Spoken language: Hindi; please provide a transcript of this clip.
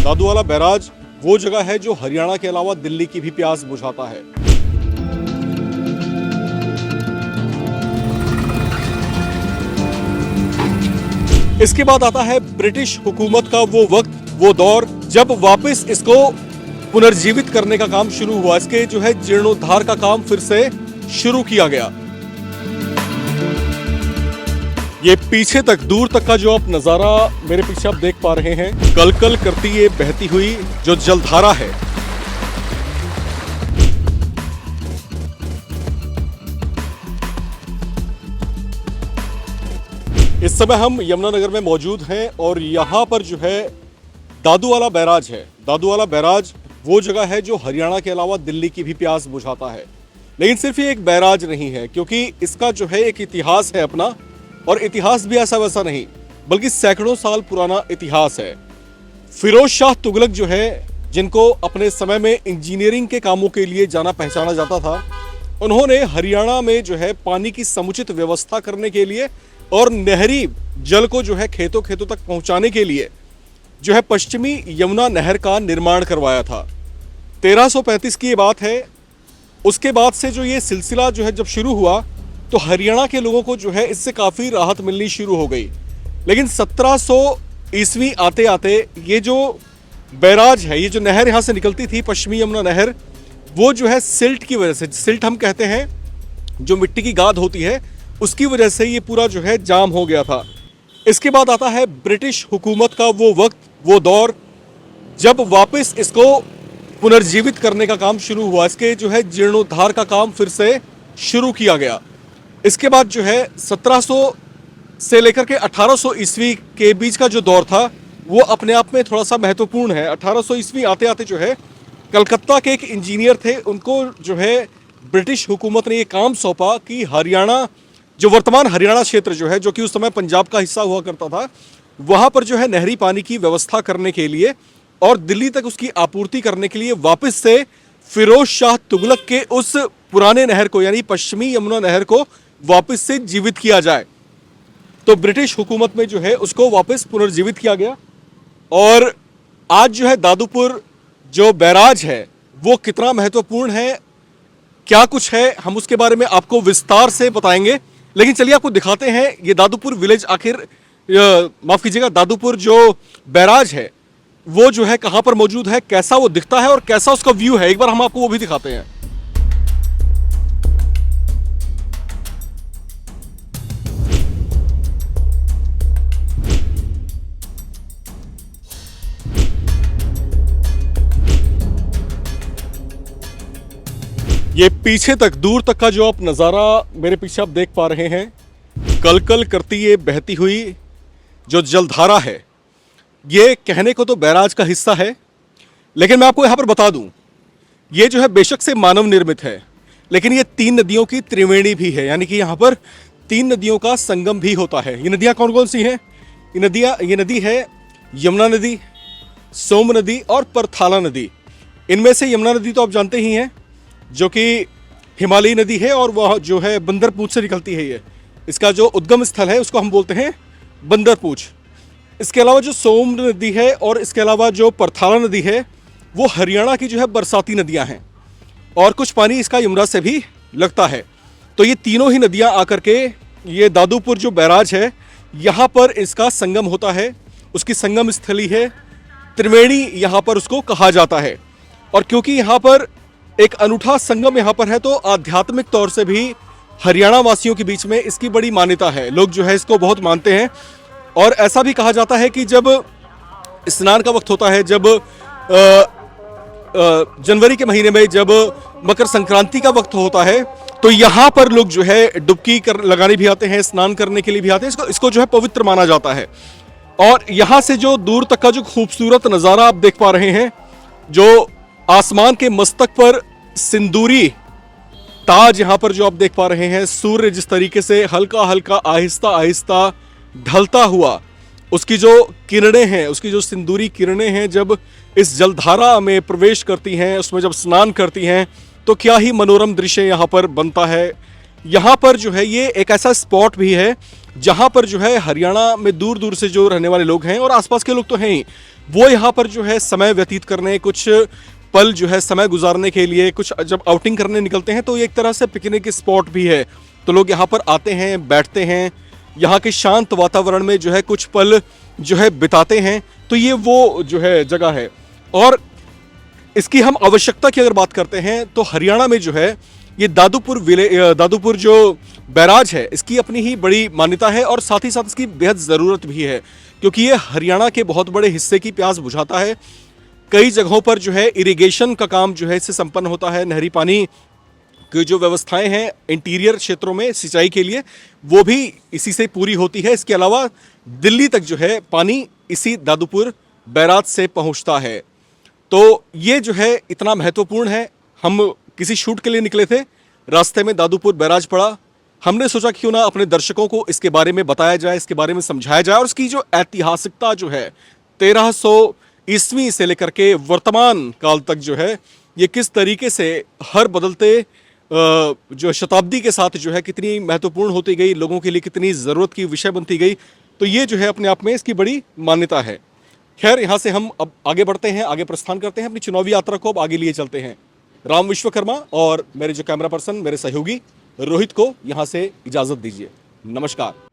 दादूवाला बैराज वो जगह है जो हरियाणा के अलावा दिल्ली की भी प्यास बुझाता है। इसके बाद आता है ब्रिटिश हुकूमत का वो वक्त, वो दौर जब वापस इसको पुनर्जीवित करने का काम शुरू हुआ। इसके जो है जीर्णोद्धार का काम फिर से शुरू किया गया। ये पीछे तक, दूर तक का जो आप नजारा मेरे पीछे आप देख पा रहे हैं, कल कल करती ये बहती हुई जो जलधारा है, इस समय हम यमुनानगर में मौजूद हैं और यहाँ पर जो है दादूवाला बैराज है। दादूवाला बैराज वो जगह है जो हरियाणा के अलावा दिल्ली की भी प्यास बुझाता है। लेकिन सिर्फ ये एक बैराज नहीं है, क्योंकि इसका जो है एक इतिहास है अपना, और इतिहास भी ऐसा वैसा नहीं बल्कि सैकड़ों साल पुराना इतिहास है। फिरोज शाह तुगलक जो है, जिनको अपने समय में इंजीनियरिंग के कामों के लिए जाना पहचाना जाता था, उन्होंने हरियाणा में जो है पानी की समुचित व्यवस्था करने के लिए और नहरी जल को जो है खेतों खेतों तक पहुंचाने के लिए जो है पश्चिमी यमुना नहर का निर्माण करवाया था। 1335 की ये बात है। उसके बाद से जो ये सिलसिला जो है जब शुरू हुआ तो हरियाणा के लोगों को जो है इससे काफ़ी राहत मिलनी शुरू हो गई। लेकिन 1700 ईस्वी आते आते ये जो बैराज है, ये जो नहर यहाँ से निकलती थी, पश्चिमी यमुना नहर, वो जो है सिल्ट की वजह से, सिल्ट हम कहते हैं जो मिट्टी की गाद होती है, उसकी वजह से ये पूरा जो है जाम हो गया था। इसके बाद आता है ब्रिटिश हुकूमत का वो वक्त, वो दौर जब वापस इसको पुनर्जीवित करने का काम शुरू हुआ। इसके जो है जीर्णोद्धार का काम फिर से शुरू किया गया। इसके बाद जो है 1700 से लेकर के 1800 ईस्वी के बीच का जो दौर था वो अपने आप में थोड़ा सा महत्वपूर्ण है। 1800 ईस्वी आते आते जो है कलकत्ता के एक इंजीनियर थे, उनको जो है ब्रिटिश हुकूमत ने ये काम सौंपा कि हरियाणा, जो वर्तमान हरियाणा क्षेत्र जो है, जो कि उस समय पंजाब का हिस्सा हुआ करता था, वहाँ पर जो है नहरी पानी की व्यवस्था करने के लिए और दिल्ली तक उसकी आपूर्ति करने के लिए वापस से फिरोज शाह तुगलक के उस पुराने नहर को, यानी पश्चिमी यमुना नहर को वापस से जीवित किया जाए। तो ब्रिटिश हुकूमत में जो है उसको वापस पुनर्जीवित किया गया। और आज जो है दादूपुर जो बैराज है वो कितना महत्वपूर्ण है, क्या कुछ है, हम उसके बारे में आपको विस्तार से बताएंगे। लेकिन चलिए आपको दिखाते हैं ये दादूपुर विलेज, आखिर माफ कीजिएगा, दादूपुर जो बैराज है वो जो है कहाँ पर मौजूद है, कैसा वो दिखता है और कैसा उसका व्यू है, एक बार हम आपको वो भी दिखाते हैं। ये पीछे तक, दूर तक का जो आप नज़ारा मेरे पीछे आप देख पा रहे हैं, कल कल करती ये बहती हुई जो जलधारा है, ये कहने को तो बैराज का हिस्सा है, लेकिन मैं आपको यहाँ पर बता दूँ ये जो है बेशक से मानव निर्मित है, लेकिन ये 3 नदियों की त्रिवेणी भी है। यानी कि यहाँ पर 3 नदियों का संगम भी होता है। ये नदियाँ कौन कौन सी हैं? ये नदी है यमुना नदी, सोम नदी और परथाला नदी। इनमें से यमुना नदी तो आप जानते ही हैं, जो कि हिमालयी नदी है और वह जो है बंदरपूछ से निकलती है। ये इसका जो उद्गम स्थल है उसको हम बोलते हैं बंदरपूछ। इसके अलावा जो सोम नदी है और इसके अलावा जो परथाला नदी है वो हरियाणा की जो है बरसाती नदियां हैं, और कुछ पानी इसका यमुना से भी लगता है। तो ये तीनों ही नदियां आकर के ये दादूपुर जो बैराज है यहाँ पर इसका संगम होता है। उसकी संगम स्थली है त्रिवेणी, यहाँ पर उसको कहा जाता है। और क्योंकि यहाँ पर एक अनूठा संगम यहाँ पर है, तो आध्यात्मिक तौर से भी हरियाणा वासियों के बीच में इसकी बड़ी मान्यता है। लोग जो है इसको बहुत मानते हैं। और ऐसा भी कहा जाता है कि जब स्नान का वक्त होता है, जब जनवरी के महीने में जब मकर संक्रांति का वक्त होता है, तो यहाँ पर लोग जो है डुबकी लगाने भी आते हैं, स्नान करने के लिए भी आते हैं। इसको जो है पवित्र माना जाता है। और यहाँ से जो दूर तक का जो खूबसूरत नज़ारा आप देख पा रहे हैं, जो आसमान के मस्तक पर सिंदूरी ताज यहाँ पर जो आप देख पा रहे हैं, सूर्य जिस तरीके से हल्का हल्का आहिस्ता आहिस्ता ढलता हुआ, उसकी जो किरणें हैं, उसकी जो सिंदूरी किरणें हैं, जब इस जलधारा में प्रवेश करती हैं, उसमें जब स्नान करती हैं, तो क्या ही मनोरम दृश्य यहाँ पर बनता है। यहाँ पर जो है ये एक ऐसा स्पॉट भी है जहाँ पर जो है हरियाणा में दूर दूर से जो रहने वाले लोग हैं और आसपास के लोग तो हैं ही, वो यहाँ पर जो है समय व्यतीत करने, कुछ पल जो है समय गुजारने के लिए, कुछ जब आउटिंग करने निकलते हैं तो ये एक तरह से पिकनिक स्पॉट भी है। तो लोग यहाँ पर आते हैं, बैठते हैं, यहाँ के शांत वातावरण में जो है कुछ पल जो है बिताते हैं। तो ये वो जो है जगह है। और इसकी हम आवश्यकता की अगर बात करते हैं तो हरियाणा में जो है ये दादूपुर जो बैराज है, इसकी अपनी ही बड़ी मान्यता है और साथ ही साथ इसकी बेहद ज़रूरत भी है, क्योंकि ये हरियाणा के बहुत बड़े हिस्से की प्यास बुझाता है। कई जगहों पर जो है इरिगेशन का काम जो है इससे संपन्न होता है। नहरी पानी की जो व्यवस्थाएं हैं इंटीरियर क्षेत्रों में सिंचाई के लिए, वो भी इसी से पूरी होती है। इसके अलावा दिल्ली तक जो है पानी इसी दादूपुर बैराज से पहुंचता है। तो ये जो है इतना महत्वपूर्ण है। हम किसी शूट के लिए निकले थे, रास्ते में दादूपुर बैराज पड़ा। हमने सोचा क्यों ना अपने दर्शकों को इसके बारे में बताया जाए, इसके बारे में समझाया जाए और इसकी जो ऐतिहासिकता जो है 1300 ईस्वी से लेकर के वर्तमान काल तक जो है ये किस तरीके से हर बदलते जो शताब्दी के साथ जो है कितनी महत्वपूर्ण होती गई, लोगों के लिए कितनी ज़रूरत की विषय बनती गई। तो ये जो है अपने आप में इसकी बड़ी मान्यता है। खैर, यहाँ से हम अब आगे बढ़ते हैं, आगे प्रस्थान करते हैं, अपनी चुनावी यात्रा को अब आगे लिए चलते हैं। राम विश्वकर्मा और मेरे जो कैमरा पर्सन, मेरे सहयोगी रोहित को यहाँ से इजाज़त दीजिए। नमस्कार।